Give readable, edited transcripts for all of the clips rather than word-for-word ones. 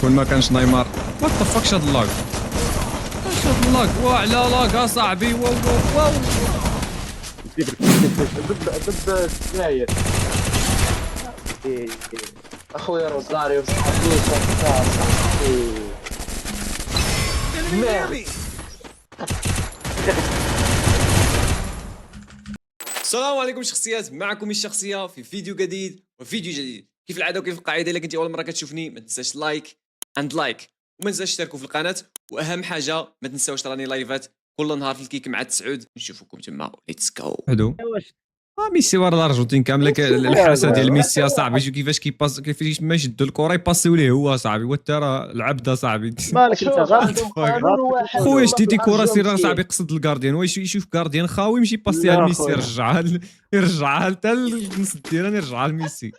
كون ما كانش نيمار. وات ذا فاك شاد اللاك، شاد اللاك. على لاك اصاحبي. واو واو واو. ضد الجزائر اخويا روزاريو صاحبي السلام عليكم شخصيات، معكم الشخصيه في فيديو جديد وفيديو جديد. كيف العاده وكيف القاعده، الا كنتي اول مره كتشوفني ما تنساش لايك اند لايك، وما تنساش تشتركوا في القناه، واهم حاجه ما تنساوش راني لايفات كل نهار في الكيك مع تسعود. نشوفكم تما. ليتس جو. حدو ميسي ورا الارجنتين كامله. الحراسه ديال ميسي صاحبي، شوف كيفاش كيباس، كيفاش ما يشدوا الكره يباسيو ليه هو صاحبي. وانت راه العبده صاحبي. مالك انت غلط. قانون واحد خويا شديتي كره سير الأرجنتين. صاحبي قصد الكارديان، واش يشوف كارديان خاوي يمشي يباسيها لا لميسي، خويا. يرجعها حتى لنص الديران، يرجعها لميسي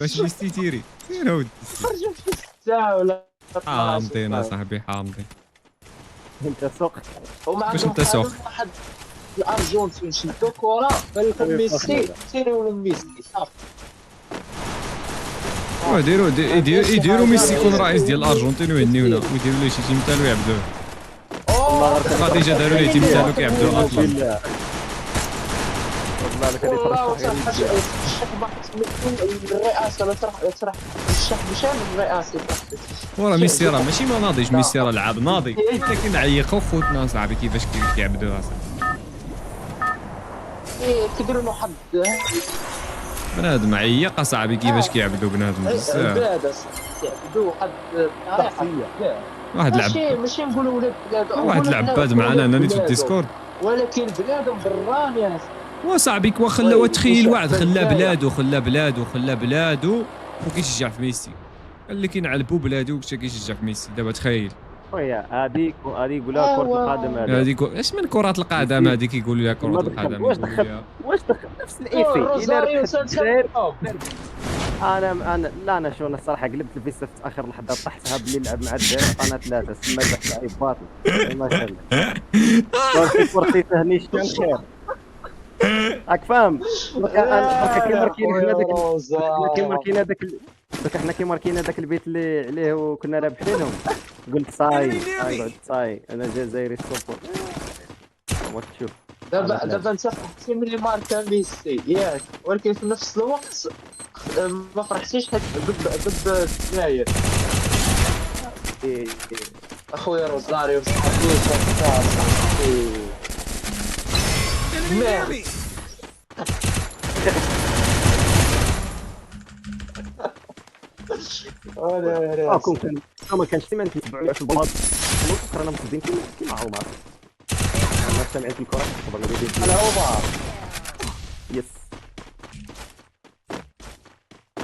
باش ميسي تيري. فين هو خرجوا في الساعة ولا حامضين صاحبي حامضين. انت سوق. وما باش عندهم انت سوق. قانون واحد الأرجنتين شدوا كرة فلكم ميسي سيروا لميسي صافي. يديروا ميسي يكون رئيس ديال الارجنتين ويهنيونا، ويديروا له شي تيمثال ويعبدوه. واخا ديجا داروا ليه تيمثال وكيعبدوه اصلا. والله لك هذه والله فرصه الشيخ بحث من الرئاسة لا تروح الشيخ مشان الرئاسة. ورا ميسي راه ماشي ما ناضيش، ميسي راه لعاب ناضي، لكن نعيقوا خوتنا صاحبي كيفاش كيعبدوها صاحبي. كيديروا له حد بنادم عيق صاحبي كيفاش كيعبدوا بنادم بزاف. البلاد يعبدوا حد شخصيه. واحد لعب، ماشي نقولوا ولاد بلاد، واحد العباد معنا انا نيت في الديسكورد. ولكن بلادهم بران يا وصاحبي وخلى تخيل واحد خلى بلادو وكيشجع في ميسي. قال لك كينعلبوا بلادو وكتا كيشجع في ميسي. دابا تخيل خويا هذه يقولها كرة القدم هذه. هذيك اش من كرة القدم هذيك يقولوا لها كرة القدم. واش دخل نفس الايفي الا ربحت الجزائر. انا شو انا الصراحه قلبت الفيسا في اخر لحظه طحتها باللي لعب مع الجزائر قناه 3 سما ذاك لعيب باطل ما شاء الله. فرصي تهني كان خير راك فاهم. حنا كي ماركينا داك البيت اللي عليه وكنا رابحينهم. قلت صاي انا جزائري سوبر. وتشوف دابا انت فرحتي ملي ماركا ميسي ياك، ولكن في نفس الوقت ما فرحتيش ضد الجزائر. اخويا روزاريو صاحبي كنت ما كانش ديما نتبعوا في البلاط رانا مصدين كيما عمر. انا سمعت الكره انا عمر يس.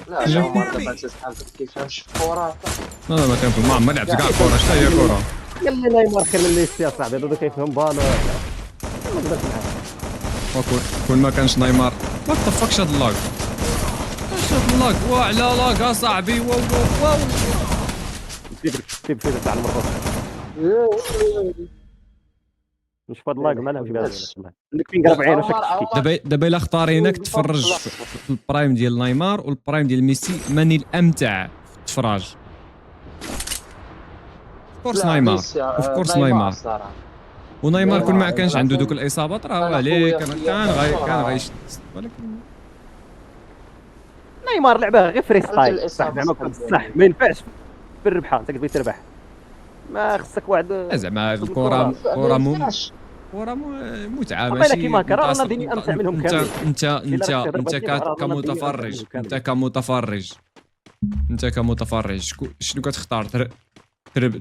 لا يا عمر دابا تسحب كيفاش الكره. لا ما كان ما لعبت كاع كرة. شتا هي كرة؟ قال لي نيمار خير من ميسي صاحبي، هذا كيفهم بالو. ما نقدرش معاه. كون ما كانش نيمار. وات ذا فاك شاد اللاك، شاد اللاك. على لاك اصاحبي. واو واو واو. سيب تاع المرة. مش فاد لاك ما لهمش بها. عندك فين قرب عينه شكل. دابا الا اختارينك تفرج في البرايم ديال نيمار والبرايم ديال ميسي، من الامتع في التفراج؟ كورس نيمار، اوف كورس نيمار. ونيمار كون ما كانش عنده دوك الاصابات راه عليه كان غيشد، ولكن نيمار لعبها غير فري ستايل صح زعما صح ما ينفعش في الربحه. انت كتبغي تربح ما خصك واحد زعما الكره كره متعه ماشي كيما كرا ناضيين امتع منهم كامل. انت كمتفرج شنو كتختار؟ تربح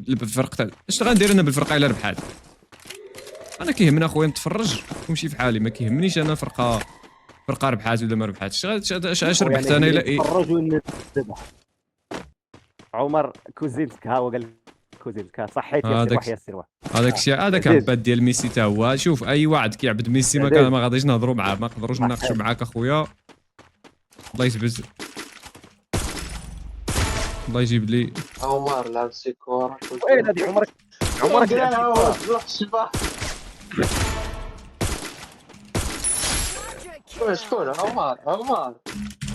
بالفرقه؟ اش غندير انا بالفرقه الا ربحات؟ انا كيهمني اخويا نتفرج ونمشي في حالي، ما كيهمنيش انا فرقه ربحات ولا ما ربحاتش. اش ربحت انا الا نتفرج ونربح. عمر كوزيلسك ها هو قال كوزيلسك صحيت يا سي وحيا السي. هذاك الشيء هذاك عباد ديال ميسي تا هو. شوف اي واحد كيعبد ميسي ما غاديش نهضروا معاه، ما نقدروش نناقشوا معاك اخويا. الله يجبز، الله يجيب لي. عمر لعب سي كورة. وين هذه عمرك لعب شكون عمر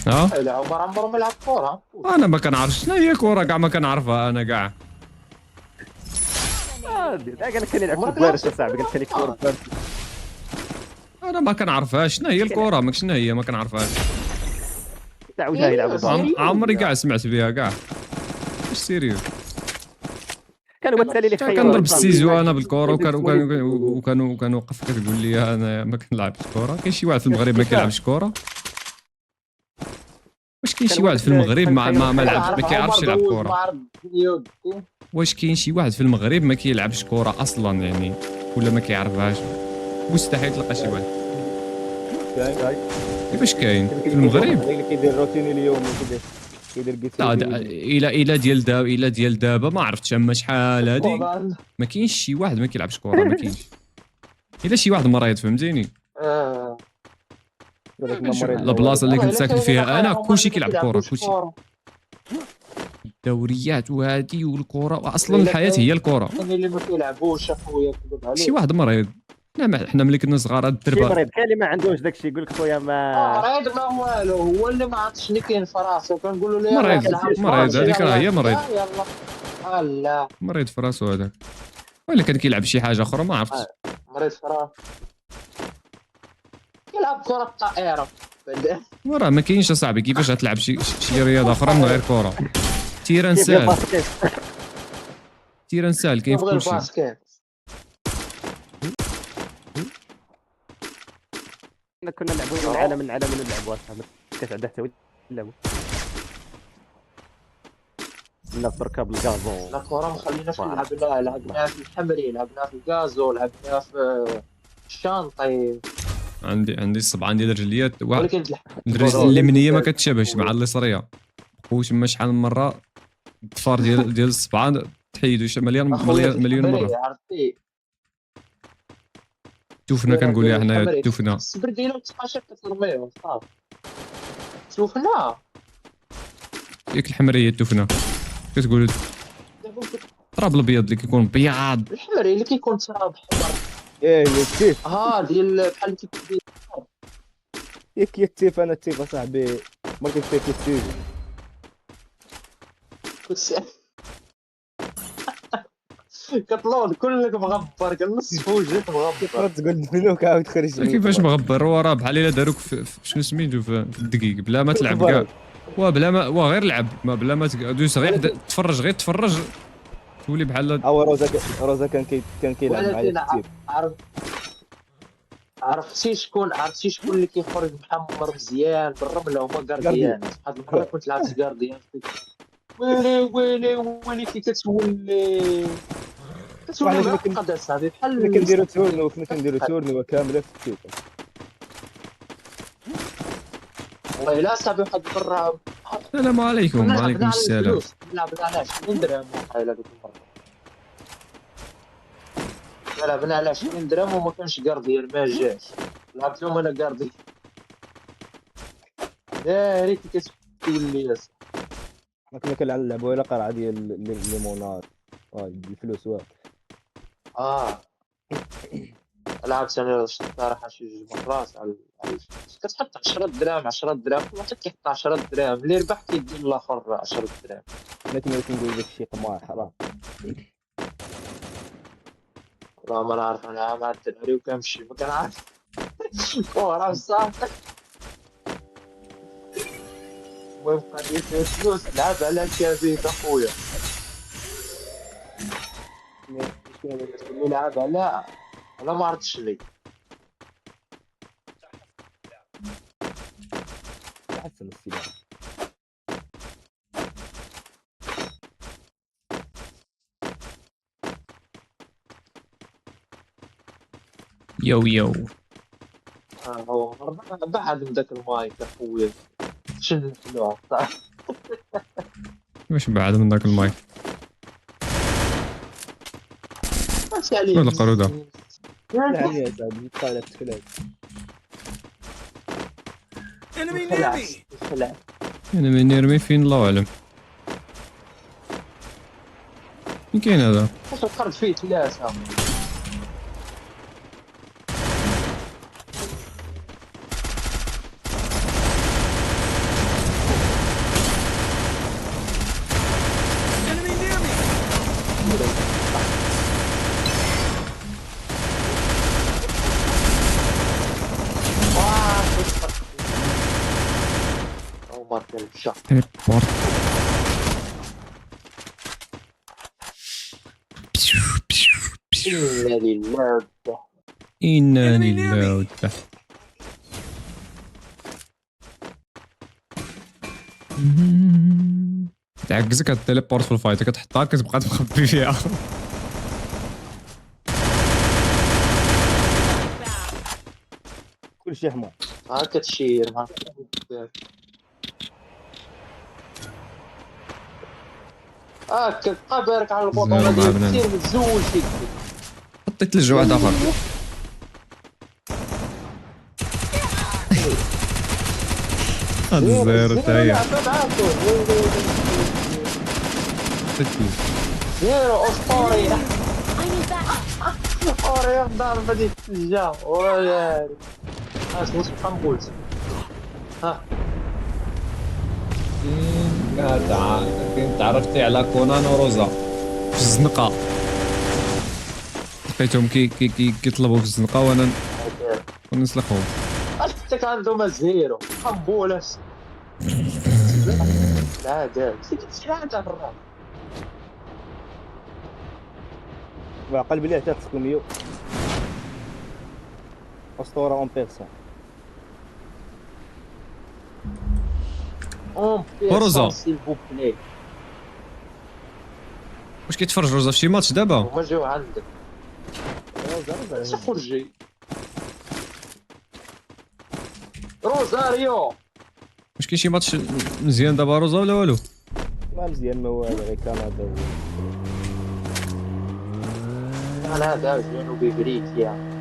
لا عمره ما لعب كره. انا ما كنعرفش شنو هي كره كاع، ما كنعرفها انا كاع. قال لك كان يلعب في عمرك الفارس لعبت اصاحبي، قال لك كورة فارس. انا ما كنعرفهاش شنو هي الكره، ما شنو هي، ما كنعرفهاش. تعاودها يلعبوا بعض. عمري كاع سمعت بها كاع. واش سيريو؟ كان هو التالي اللي خير كنضرب السيزو انا بالكره، وكان وقف كتقول لي انا ما كنلعبش كره. كاين شي واحد في المغرب ما كيلعبش كره؟ واش كاين شي واحد في المغرب ما كيعرفش يلعب كره؟ واش كاين شي واحد في المغرب ما كيلعبش كره اصلا يعني، ولا ما كيعرفهاش؟ مستحيل تلقى شي واحد. كيفاش كاين في المغرب؟ اللي كيدير روتين اليوم كيدير لا الى ديال دابا ما عرفتش، اما شحال هادي ما كاينش شي واحد ما كيلعبش كره، ما كاينش. الا شي واحد مريض فهمتيني. البلاصه اللي كنت ساكن فيها انا كلشي كيلعب كره، كلشي الدوريات وهادي والكره، اصلا الحياه هي الكره. اللي ما كيلعبوش اخويا كذب عليك. شي واحد مريض. حنا ملي كنا صغار هاد شي الدربه. مريض كاين اللي ما عندوش داكشي، يقول لك خويا ما مريض ما والو، هو اللي ما عرفتش شنو كاين في راسو، كنقولوا له مريض هذيك راه هي مريض. يلا لا مريض في راسو هذاك، ولا كان كيلعب شي حاجه اخرى ما عرفتش. مريض في راسو كيلعب كره الطائره. راه ما كاينش اصاحبي، كيفاش غتلعب شي رياضه اخرى من غير كره؟ تيران سهل، تيران سهل كاين في كلشي. كنا نلعبوا العالم نلعبوا اصاحبي، كتعدى حتى نلعبوا لا تركب الكازو. لا كره ما خليناش نلعب، لعبنا في الحمري، لعبنا في الكازو، لعبنا في الشانطي. عندي الصبعان ديال الرجليات، ولكن الرجل اليمنيه ما كتشابهش مع اليسريه. خويا تما شحال من مره الضفار ديال الصبعان تحيدوا مليون مره. عرفتي توفنا كنقول لها حنايا توفنا. الصبر ديالو تقاشر كترميو صافي. شوفنا ياك الحمريه توفنا كتقول التراب الابيض اللي كيكون بياض. الحمري اللي كيكون تراب حمر. التيف ديال بحال كيف ياك التيف. انا التيف اصاحبي ما كيفيك التيف. كتلون كلك مغبر، كنص في وجهك مغبر. تقول دفنوك عاود خرج. كيفاش مغبر؟ هو راه بحال الا داروك في شنو سميتو في الدقيق بلا ما تلعب كاع. بلا ما غير لعب، ما بلا ما دوز غير تفرج تولي بحال. روزا كان كيلعب معايا كثير. عرفتي شكون اللي كيخرج محمر مزيان بالرمله؟ هما كارديان. واحد المره كنت لعبت كارديان، ويلي كي كتولي معقد اصاحبي بحال كنديرو تورنو كامله في التيف. والله لا صاحبي واحد المره. السلام عليكم. وعليكم السلام. لعبنا على 20 درهم وقيله ديك المره. لعبنا على 20 درهم وما كانش كارديان، ما جاش. لعبت لهم انا كارديان. ريت كتولي يا صاحبي. كنا كنلعبوا الى قرعه ديال الليموناد الفلوس واحد. لعبت انا الصراحه شي جوج مرات على كتحط 10 دراهم كل واحد كيحط 10 دراهم، اللي ربح كيدير الاخر 10 دراهم. انا كنت كنقول داك الشيء قمار حرام. والله ما نعرف، انا مع الدراري وكنمشي ما كنعرف كورة صافي. المهم قضية الفلوس لعب على كابيت اخويا. لعب على ما عرفتش لي. احسن السلاح. يو هو بعد من ذاك المايك اخويا شنو الفلوس. واش بعد من ذاك المايك؟ ولا قرودة يعني يا سعد طالع تفلات. انا من نرمي فين الله اعلم. فين كاين هذا؟ فكرت فيه ثلاثة. او ماركر مشى. تيليبورت. إنا لله وحده. إنا لله وإنا تعكزك التليبورت في الفايت كتحطها كتبقى تخبي فيها. كلشي حمو. ها كتشير ها كتبقى بارك على البطولة زيرو مع ديالك بنان. كثير متزول فيك. حطيت لجو واحد اخر. هذا الزيرو تا هي. حطيت لي. زيرو اسطوري. اسطوري ضربة ديال الثلجة ولا اش بقى نقول. ها فين تعرفتي على كونان وروزا في الزنقة. لقيتهم كيطلبوا في الزنقة وانا نسلخهم. اش حتى كان عندهم زيرو قنبولة. لا دابا شحال في الراب. وعقل بلي حتى خصكم ميو اسطوره اون بيرسون. روزا. سيل فو بلاي واش كيتفرج روزا في شي ماتش دابا؟ هما جاو عندك خرجي روزاريو. واش كاين شي ماتش مزيان دابا روزا ولا والو؟ ما مزيان ما والو غير كندا. هذا جنوبي بريكيا.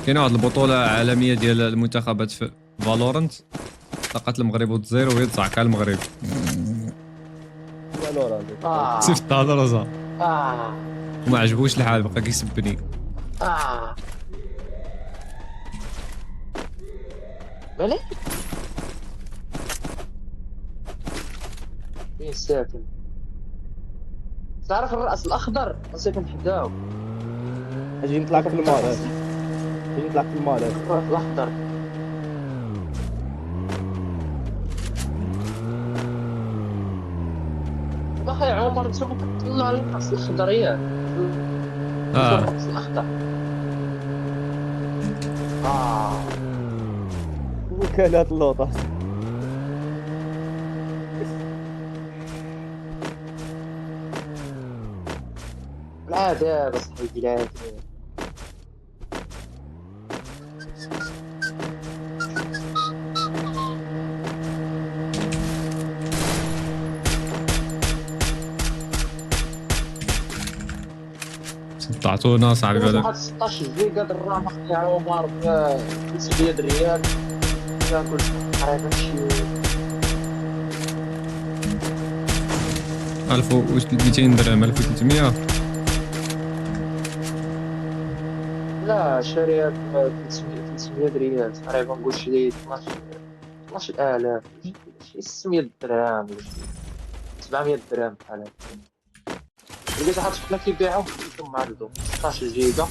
كاينه واحد البطولة عالمية ديال المنتخبات في فالورنت لقات المغرب والجزائر وهي تصعق على المغرب. والو راه صيفط على روزا اه وما عجبوش الحال بقى كيسبني. مالك فين ساكن؟ تعرف الراس الاخضر ساكن حداو. اجي نطلع في المال. اجي نطلع في المال. الراس الاخضر باخي عمر نتوما كتطلعوا على الراس الاخضر ياك. الراس الاخضر وكالات اللوطه. العادة بس حي بلاد. طلعتونا صاحبي واحد هذا 16 جيجا الرام يا عمر ب 500 ريال ياكل تقريبا شي 1200 درهم 1300. لا شاريها ب 300 ريال تقريبا نقول شي 12000 شي 600 درهم ولا شي 700 درهم بحال هكا. لقيت واحد شحال كيبيعوه ثم عندهم 16 جيجا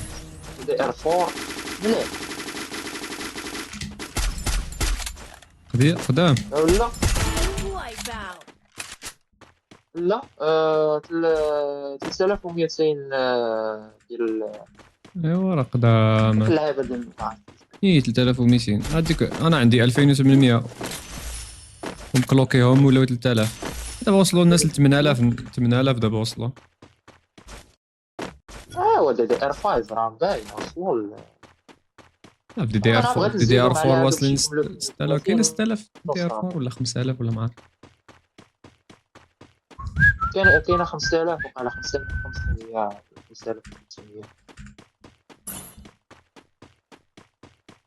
دي ار 4 مليح خدام. ولا لا 3200 ديال ايوا راه قدام. اللعيبه ديال النقاط. 3200 هذيك انا عندي 2800 ومكلوكيهم ولاو 3000 دابا وصلوا الناس ل 8000 دابا وصلوا. هو دي ار 5 راه باين وصلوا في دي ار 4 دي ار 4 واصلين 6000 6000 كاين 6000 دي ار 4 ولا 5000 ولا ما عرفت. كاينه 5000 وقال 5500 5500.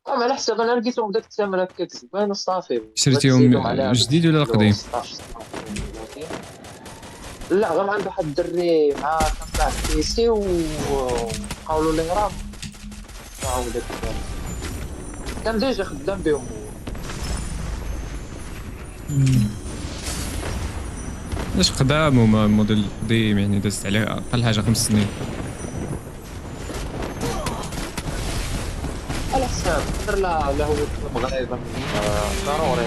على حسب انا لقيتهم بداك الثمن هكاك زوين وصافي. شريتيهم جديد ولا قديم؟ لا غير عند واحد الدري مع كان بيسي وقالوا لي راه معاهم داك الثمن كان ديجا خدام بهم. علاش قدام هما الموديل قديم يعني دازت عليه اقل حاجه 5 سنين. على حساب نقدر لا هو المغرب ضروري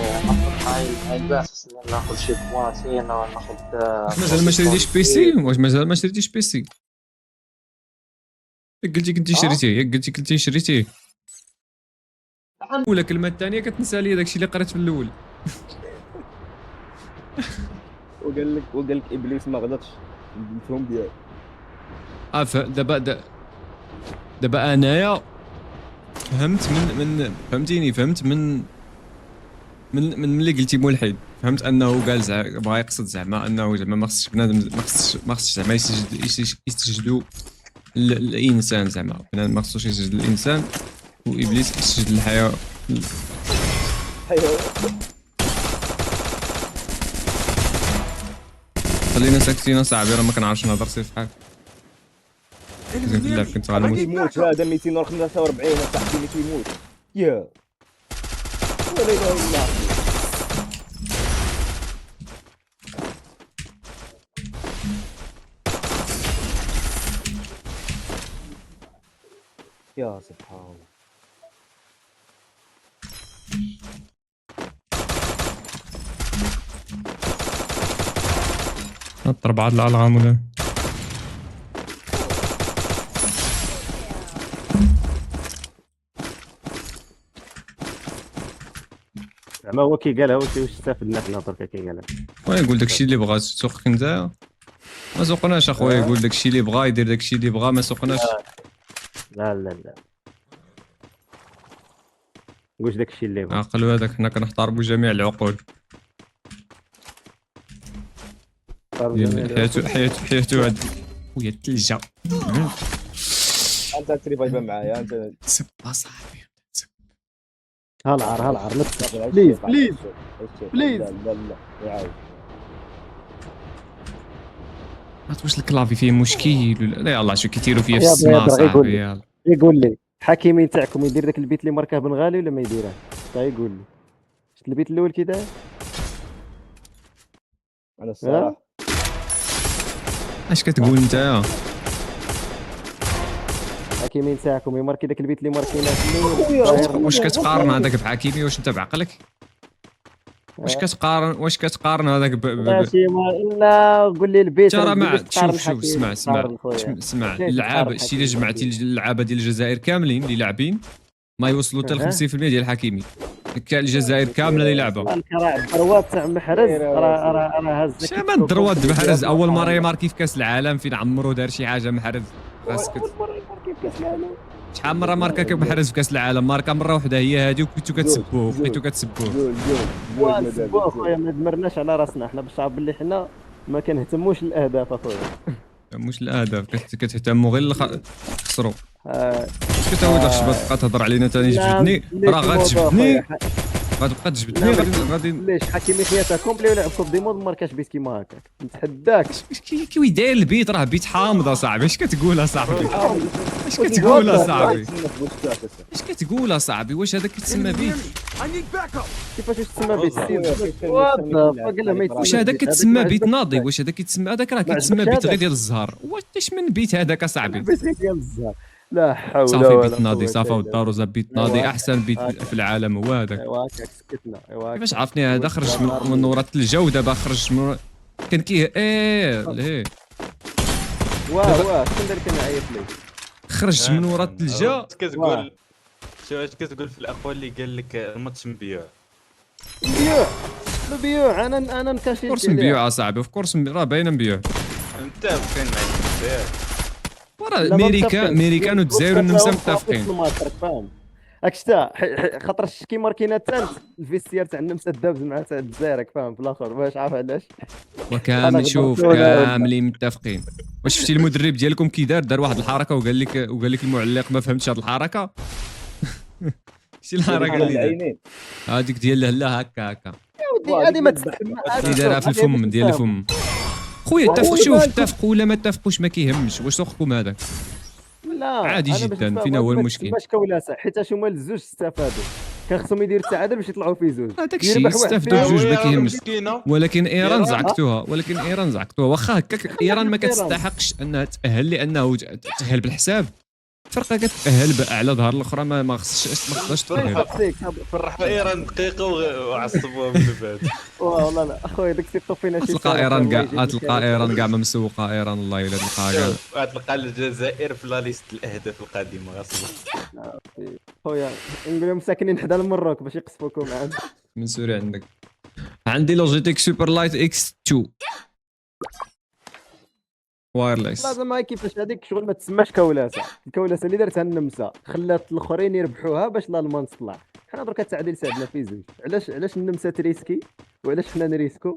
هاي الباس ناخذ شي بواتين ناخذ مازال ما شريتيش بيسي؟ واش مازال ما شريتيش بيسي؟ ياك قلتي كنتي شريتيه، ياك قلتي كنتي شريتيه. ولا الكلمه الثانيه كتنسى لي داكشي اللي قريت في الاول. وقال لك ابليس ما غلطش قلتهم ديالك. دابا انايا فهمت فهمتيني، فهمت من ملي قلتي ملحد، فهمت انه قال زعما بغا يقصد زعما انه زعما ما خصش بنادم ما خصش زعما يسجدوا الانسان، زعما بنادم ما خصوش يسجد الانسان وابليس يسجد الحياه. خلينا ساكتين صاحبي، راه ما كنعرفش نهضر سير فحال زين في اللعب كنت غنموت. يموت هذا 245 صاحبي اللي كيموت. يا ولا اله الا الله. يا سبحان الله. نضرب بعض الالغام ولا زعما هو كي قالها واش استفدنا حنا دركا كي قالها. خويا يقول داكشي اللي بغا سوقك نتا، ما سوقناش اخويا. يقول داكشي اللي بغا يدير داكشي اللي بغا، ما سوقناش. لا لا لا واش داكشي اللي بغا. عقل هذاك، حنا كنحترموا جميع العقول. حياته هاد خويا الثلجه. انت تريفايفا معايا انت تسب اصاحبي تسب. هالعار بليز بليز بليز. لا لا لا يعاود. عرفت واش الكلافي فيه مشكل ولا لا؟ يلاه شو كيتيروا فيا في السما صاحبي. يلاه يقول لي الحكيمي تاعكم يدير داك البيت اللي ماركاه بن غالي ولا ما يديره؟ يقول لي شفت البيت الاول كي داير. انا الصراحه اش كتقول انت؟ الحكيمي تاعكم يماركي داك البيت اللي ماركيناه في الاول. واش كتقارن هذاك بحكيمي؟ واش انت بعقلك؟ واش كتقارن هذاك ماشي لا قول لي البيت ترى ما شوف اسمع اللعابه، شتي الا جمعتي اللعابه ديال الجزائر كاملين اللي لاعبين ما يوصلوا حتى ل 50% ديال الحكيمي. كاع الجزائر كامله اللي لعبه. الدروات تاع محرز راه هز. ما الدروات محرز اول مره يماركي في كاس العالم، فين عمرو دار شي حاجه محرز؟ خاصك شحال مره ماركا محرز في كاس العالم؟ ماركا مره واحده هي هذه، وكنتو كتسبوه بقيتو كتسبوه. نسبوه اخويا، ما دمرناش على راسنا حنا باش باللي حنا ما كنهتموش الاهداف اخويا. مش الاهداف، كتهتموا غير خسروا. اش كتعاود تبقى تهضر علينا ثاني جبدني؟ راه غتجبدني، غتبقى تجبدني غادي. ليش حكيمي خياتها كومبلي ولعب كوب دي مود ماركاش بيت كيما هكاك؟ نتحداك. كي داير البيت؟ راه بيت حامض اصاحبي. اش كتقول اصاحبي؟ اش كتقول اصاحبي؟ اش كتقول اصاحبي؟ واش هذا كيتسمى بيت؟ كيفاش تسمى بيت؟ واش هذا كيتسمى بيت ناضي؟ واش هذا كيتسمى؟ هذاك راه كيتسمى بيت غير ديال الزهر. واش من بيت هذاك اصاحبي؟ بيت غير ديال الزهر. لا حول ولا صافي قوة. بيت ناضي صافا والداروزه بيت ناضي احسن بيت في العالم هو هذاك. ايوا هكاك سكتنا. ايوا كيفاش عرفني هذا خرج من ورا الثلجه ودابا خرج من كان كي ليه واه شكون دار كنعيط ليه؟ خرج من ورا الثلجه. كتقول شو اش كتقول في الاخوان اللي قال لك الماتش مبيوع؟ مبيوع انا نكاشي كورس مبيوع اصاحبي، في كورس راه باينه مبيوع. متفقين مع الجزائر ورا امريكان والجزائر والنمسا متفقين. فاهم هاك شتا خاطر كي ماركينا الثالث الفيستيار تاع النمسا دابز مع تاع الجزائر فاهم في الاخر باش عارف علاش. وكامل شوف كاملين متفقين. واش شفتي المدرب ديالكم كي دار واحد الحركه وقال لك المعلق ما فهمتش هذه الحركه؟ شتي الحركه اللي هذيك ديال لا هكا هذه ما تسمى اللي دارها في الفم ديال الفم. خويا اتفقوا ولا ما اتفقوش ما كيهمش. واش سوقكم هذاك؟ لا عادي جدا. فين هو المشكل؟ باش كولاسه حيت هما الزوج استفادوا. كان خصهم يديروا التعادل باش يطلعوا في زوج. هذاك الشيء يربح واحد استافدوا فيهم. بجوج ما إيران كيهمش. مسكينه. ولكن ايران إيران؟ زعقتوها، واخا هكاك ايران ما إيران. كتستحقش انها تاهل لانه تاهل بالحساب. فرقه كتاهل باعلى ظهر، الاخرى ما خصهاش تاهل. فرحوا ايران دقيقه وعصبوها من بعد. والله لا اخويا داك السيد طفينا شي تلقى سالفة ايران والله كاع يجيب تلقى لك ايران كاع ما مسوقه ايران، الله الا تلقاها كاع. غتلقى الجزائر في لا ليست الاهداف القادمه غصبا. خويا نقول لهم ساكنين حدا المروك باش يقصفوكم معاهم. من سوريا عندك. عندي لوجيتيك سوبر لايت اكس 2 وايرلس. لازم هاي كيفاش هذيك شغل ما تسماش كولاسه، الكولاسه اللي دارتها النمسا خلات الاخرين يربحوها باش الالمان تطلع. حنا دركا التعديل ساعدنا في زوج. علاش النمسا تريسكي وعلاش حنا نريسكو؟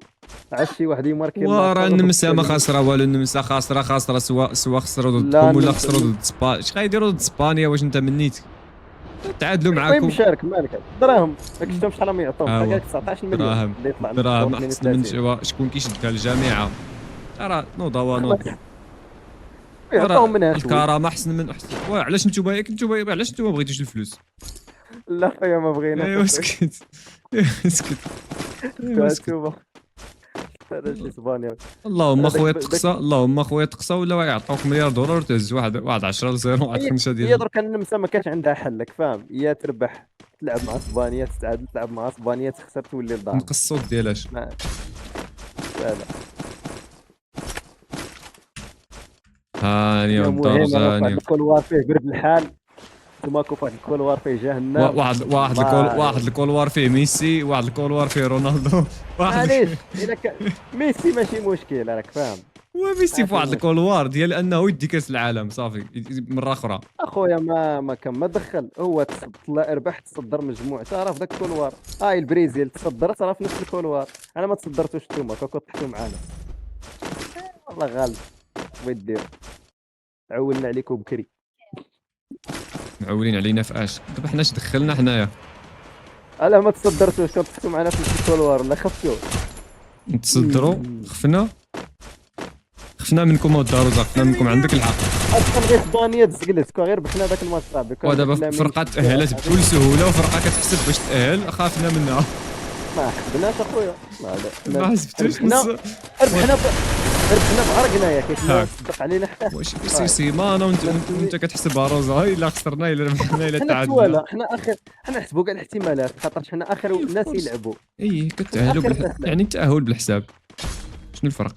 عاد شي واحد يماركي ورا النمسا ما خاسره والو، النمسا خاسره سواء خسروا لا، ضدكم ولا النمسا- خسروا ضد اسبانيا. اش غايديروا ضد اسبانيا؟ واش انت منيت تعادلوا طيب معاكم؟ مشارك مالك دراهم داك شفتهم شحال راهم يعطوهم آه، قال 19 مليون دراهم اللي يطلع من دراهم 32. احسن من شكون كيشدها الجامعه. ترى نوضه ونوض يعطوهم منها شوي. الكرامه احسن من احسن. علاش نتوما علاش نتوما بغيتوش الفلوس؟ لا خويا ما بغينا. ايوا اسكت اسكت ايوا اسكت. شوف هذا شي اسبانيا. اللهم هذاك خويا داك- تقصى، اللهم خويا تقصى، ولا يعطوك مليار دولار وتهز واحد 10 0 واحد 5 هي ديال درك النمسا ما كانش عندها حل لك فاهم، يا تربح تلعب مع اسبانيا، تتعادل تلعب مع اسبانيا، تخسر تولي لدار. نقص الصوت ديالاش. لا لا هاني المهم الدار واحد زاني. الكولوار فيه برد الحال، تماكو في واحد الكولوار فيه جهنم. واحد الكولوار فيه ميسي، واحد الكولوار فيه رونالدو، واحد معليش الا كان ميسي ماشي مشكل راك فاهم. وميسي في واحد الكولوار ديال انه يدي كاس العالم صافي مره اخرى. اخويا ما كان ما دخل هو طلع ربح تصدر مجموعة راه في ذاك الكولوار. هاي البرازيل تصدرت راه في نفس الكولوار، انا ما تصدرتوش نتوما كنتو طحتوا معانا. والله غالب بغيت دير عولنا عليكم بكري. معولين علينا في اش؟ دابا حنا اش دخلنا حنايا؟ الا ما تصدرتوش كنتو طحتوا معانا في نفس الكولوار ولا خفتوا. نتصدروا خفنا منكم الداروزا، خفنا منكم، عندك الحق. اصلا غير اسبانيا تزقلت كون غير بحنا ذاك الماتش صاحبي. ودابا فرقه تاهلت بكل سهوله وفرقه كتحسب باش تاهل خافنا منها. ما حسبناش اخويا. لا ما حسبتوش ربحنا بعرقنا يا كيف هاك. تصدق علينا حتى. واش سي سيمانه وانت كتحسبها روزا، الا خسرنا الا ربحنا الا حنا تعادلنا. توالى حنا اخر حنا نحسبوا كاع الاحتمالات خاطر حنا اخر الناس يلعبوا. اي كتاهلوا يعني التاهل بالحساب. شنو الفرق؟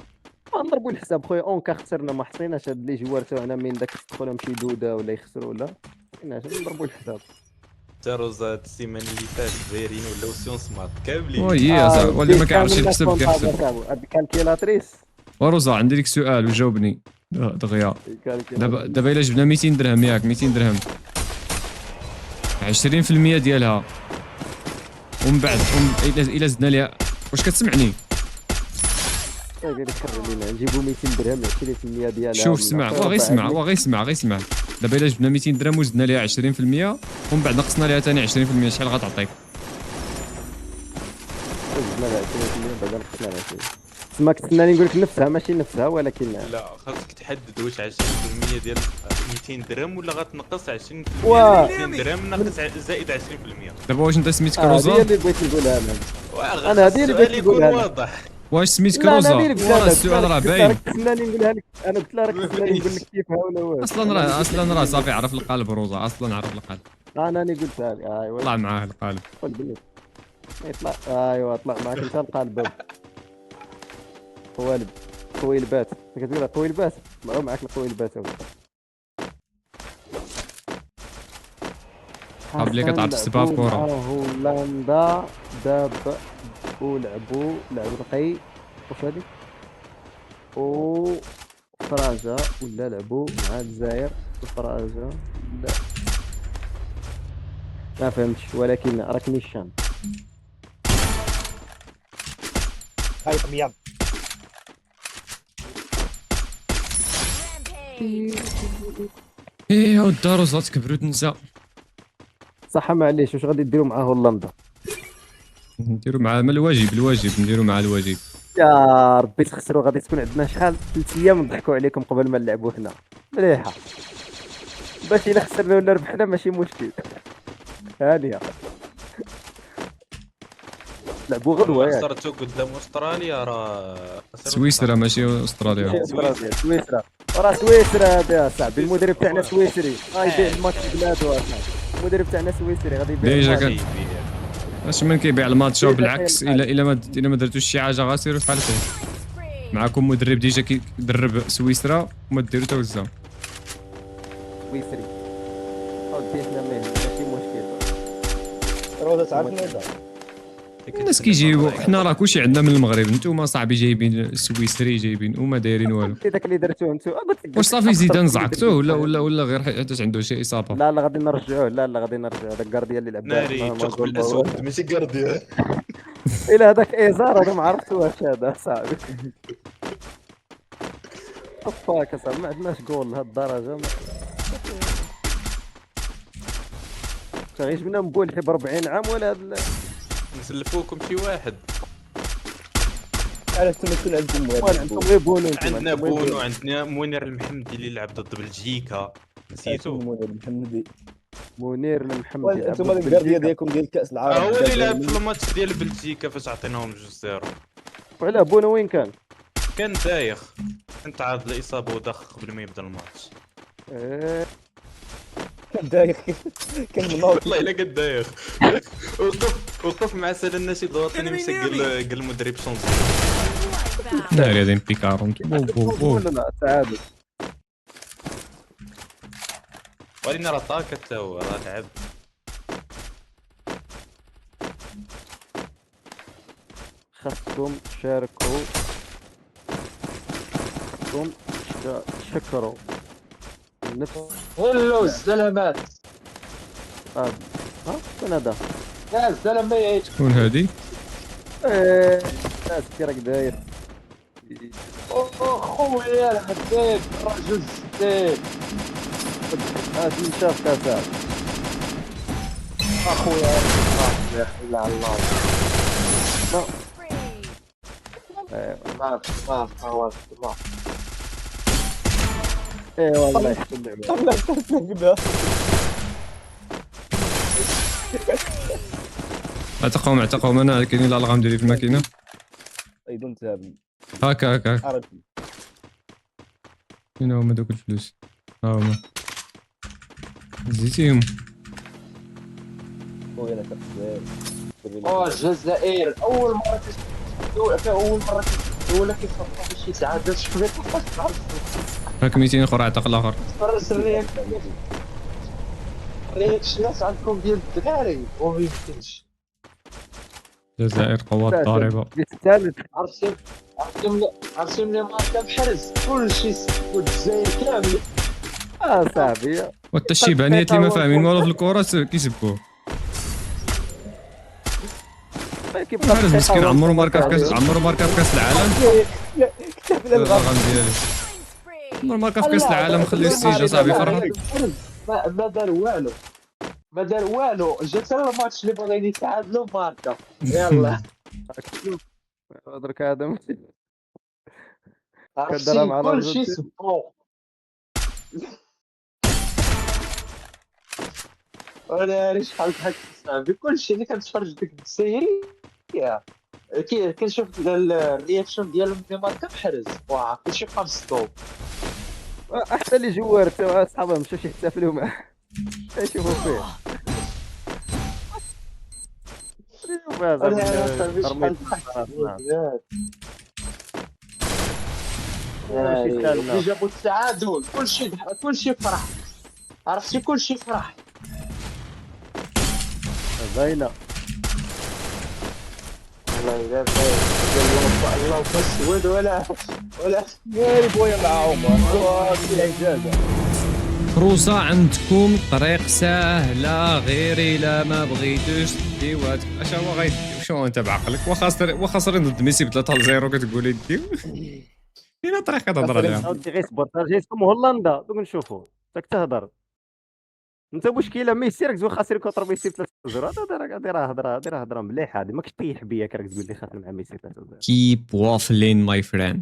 نضربوا الحساب خويا اونكا خسرنا ما حصيناش هاد لي جوار تاعنا من داك يدخلهم شي دوده ولا يخسروا ولا حصيناش نضربوا الحساب. تاروزا السيمانه اللي فاتت دايرين ولاو سيونس مات كاملين. وي واللي ما كيعرفش يحسب كيحسب. هاد الكالكيلاتريس وروزا عندي لك سؤال وجاوبني دغيا. دابا الا جبنا 200 درهم ياك 200 درهم 20% ديالها ومن بعد الا زدنا ليها، واش كتسمعني؟ قال لك كرر لينا نجيبوا 200 درهم 20% ديالها. شوف سمع غير سمع. دابا الا جبنا 200 درهم وزدنا ليها 20% ومن بعد نقصنا ليها ثاني 20%، شحال غتعطيك؟ زدنا لها 20% بعدا نقصنا لها 20. تما كنتناني نقول لك نفسها ماشي نفسها ولكن لا خاصك تحدد واش 20% ديال 200 درهم ولا غتنقص 20% واه. 200 درهم ناقص زائد 20%. دابا واش انت سميتك هذه روزا؟ اللي بغيت نقولها انا. انا هذه اللي بغيت يكون نقولها. واضح. واش سميتك لا روزا؟ انا اللي قلت ورا لك السؤال راه باين. كنتناني نقولها لك انا قلت لها راك كنتناني نقول لك كيفها ولا واش. اصلا راه صافي عرف القلب روزا، اصلا عرف القلب. انا اللي قلتها لك ايوا طلع معاه القلب. قول بلي يطلع ايوا طلع معك انت القلب. قوالب قويلبات كتقول قويلبات طلعوا معاك القويلبات هو. قبل كتعرف تحسبها في كورة. هولندا دابا ولعبوا القي واش هادي وفرنسا ولا لعبوا مع الجزائر وفرنسا لا ما فهمتش ولكن راك نيشان. هاي طميان ايه ودار روزا تكبروا تنسى. صح معليش واش غادي ديروا مع هولندا؟ نديروا مع الواجب نديروا مع الواجب. يا ربي تخسروا غادي تكون عندنا شحال 3 ايام نضحكوا عليكم قبل ما نلعبوا هنا مليحه باش الا خسرنا ولا ربحنا ماشي مشكل. هانيه لعبوا غدوه ياك. خسرتو قدام استراليا راه سويسرا ماشي استراليا. سويسرا راه سويسرا هذا صاحبي، المدرب تاعنا سويسري غيبيع الماتش بلادو اصاحبي. المدرب تاعنا سويسري غادي يبيع ديجا الماتش. اش من كيبيع الماتش بالعكس، الا ما درتوش شي حاجه غاسيروا بحال هكا. معكم مدرب ديجا كيدرب سويسرا وما ديروا حتى وزا. سويسري اودي حنا ماشي مشكل. روضة تعرف نوضة. الناس كيجيبوا، حنا راه كلشي عندنا من المغرب، نتوما صاحبي جايبين السويسري جايبين وما دايرين والو. داك اللي درتوه نتوما واش صافي زيدان زعقتوه ولا غير حيت عنده شي اصابه؟ لا غادي نرجعوه، لا غادي نرجعوه داك كارديا اللي لعب ناري الثقب الاسود ماشي كارديا. الى هذاك ايزار هذا ما عرفتوش هذا صاحبي. فاك اصاحبي ما عندناش جول لهاد الدرجه. غيجبنا مبولحي ب 40 عام ولا هاد نسلفوكم شي واحد. على التمثل عندكم المال عندكم غير بونو نتوما. عندنا بونو، عندنا منير المحمدي اللي لعب ضد بلجيكا نسيتو. محمدي. منير المحمدي انتم الكارديا ديالكم ديال كاس العالم. هو اللي لعب في الماتش ديال بلجيكا فاش عطيناهم 2-0. وعلاه بونو وين كان؟ كان دايخ، كان تعرض لاصابه ودخ قبل ما يبدا الماتش. كان دايخ. كان مناوض. والله الا قد دايخ. وقف مع سال النشيد الوطني مسك قال المدرب شونزي. ناري هذين بيكارون بو بو بو. لا تعادل. ولينا راه طاكا حتى هو راه لعب. خاصكم تشاركوا، خاصكم تشكروا نفس. هلو السلامات. ها شكون هذا؟ يا السلامات. شكون هادي؟ ناس كي راك داير. خويا الحبيب الرجل الجديد. هادي شاف كاسات اخويا يا اخي لا الله. ما حاولت ما. ايه والله يحسن اللعبه. طلع كذا. اعتقهم انا كاينين الالغام ديالي في الماكينه. اي دونت هاف. هاكا عرفت. فين هما دوك الفلوس؟ ها هما زيتيهم. خويا لا تقدر. الجزائر اول مره ولا كيف خاطر شي تعادل شويه هاك 200 اخرى اعتق الاخر. فرس الرياكشنات عندكم ديال الدراري وما يمكنش. الجزائر قوات ضاربه. بالثالث عرفتي ملي ماركا بحرز كلشي سكتوا الجزائر كامل. صاحبي وحتى الشيبانيات اللي ما فاهمين والو في الكره كيسبوه. الحارس مسكين عمرو ماركا في كاس العالم. كتاب الالغام. الالغام ديالي عمرو ماركا في كاس العالم خليه السيجا صاحبي فرحه. ما دار والو جات الماتش اللي باغيين يتعادلوا ماركا. يلا درك هذا عرفتي كدرهم على كلشي الجزائر. سبو. وانا شحال ضحكت صاحبي كلشي اللي كنتفرج ديك الجزائري كنشوف الرياكشن ديال ملي ماركا بحرز واه كلشي بقى مصدوم. حتى اللي جوار تا اصحابهم مشاو يحتفلوا معاه يشوفوا فيه. انا صاحبي شحال ضحكت. جابوا التعادل كلشي فرح. عرفتي كلشي فرح. باينه والله الله اسود ولا يا بويا معاهم. الاجازه. فروسه عندكم طريق سهله غير الا ما بغيتوش ديوات. اش هو غيدير شو انت بعقلك وخاسرين ضد ميسي ب 3-0 كتقولي ديو. فين الطريق كتهضر عليها؟ ودي غير صبر جايكم هولندا دوك نشوفوا راك تهضر انت. مشكله ميسي راك زوين خاسر كونتر ميسي ب 3-0. هذه راه هضره مليحه. هذه ماك تطيح بيا راك تقول لي خاسر مع ميسي 3-0. keep waffling my friend.